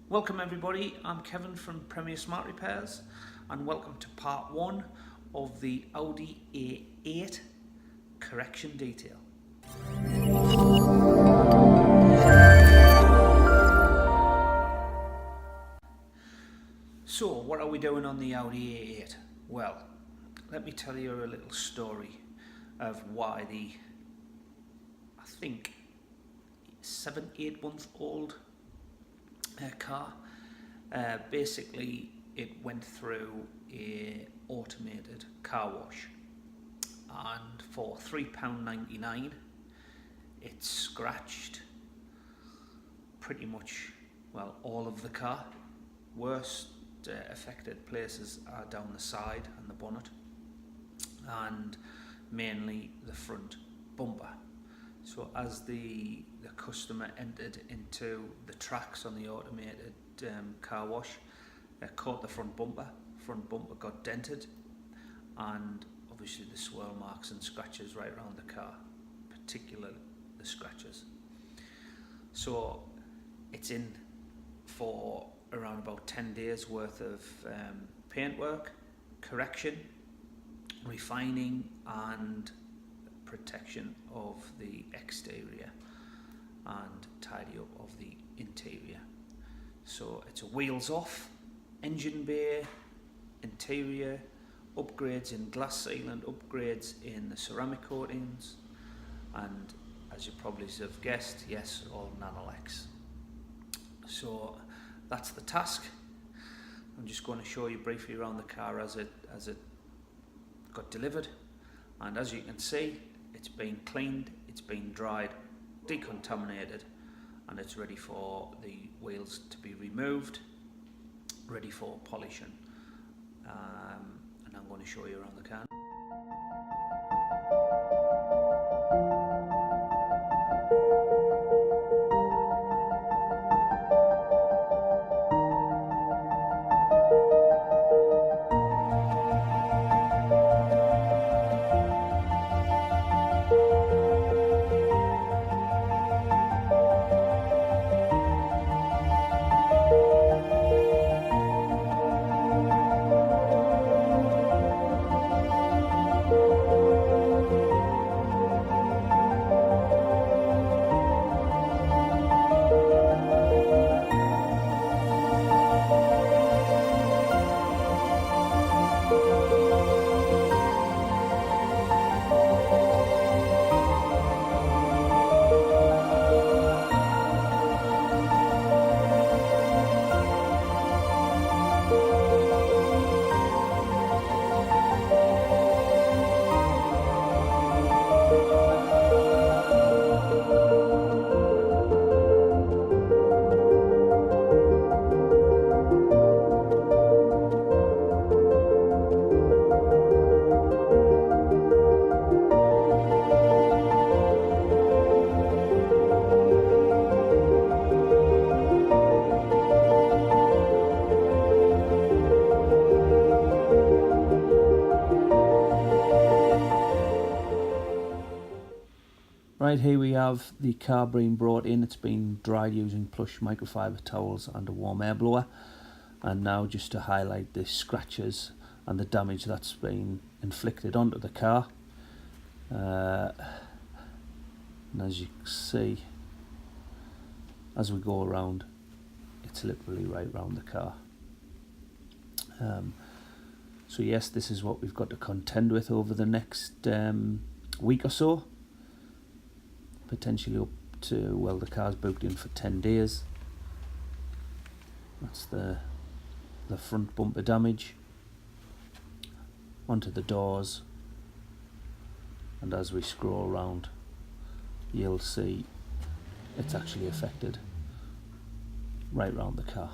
Welcome everybody, I'm Kevin from Premier Smart Repairs and welcome to part 1 of the Audi A8 correction detail. So what are we doing on the Audi A8? Well, let me tell you a little story of why the, I think, 7-8 month old car, basically it went through a automated car wash, and for £3.99 it scratched pretty much, well, all of the car. Worst affected places are down the side and the bonnet, and mainly the front bumper. So as the customer entered into the tracks on the automated car wash, caught the front bumper got dented, and obviously the swirl marks and scratches right around the car, particularly the scratches. So it's in for around about 10 days worth of paintwork, correction, refining and protection of the exterior and tidy up of the interior. So it's a wheels off, engine bay, interior, upgrades in glass sealant, upgrades in the ceramic coatings, and as you probably have guessed, yes, all Nanolex. So that's the task. I'm just going to show you briefly around the car as it got delivered, and as you can see, it's been cleaned, it's been dried, decontaminated, and it's ready for the wheels to be removed, ready for polishing. And I'm going to show you around the car. Right, here we have the car being brought in. It's been dried using plush microfiber towels and a warm air blower. And now just to highlight the scratches and the damage that's been inflicted onto the car. And as you can see, as we go around, it's literally right round the car. So yes, this is what we've got to contend with over the next week or so. Potentially up to, well, the car's booked in for 10 days. That's the front bumper damage onto the doors, and as we scroll around you'll see it's actually affected right round the car.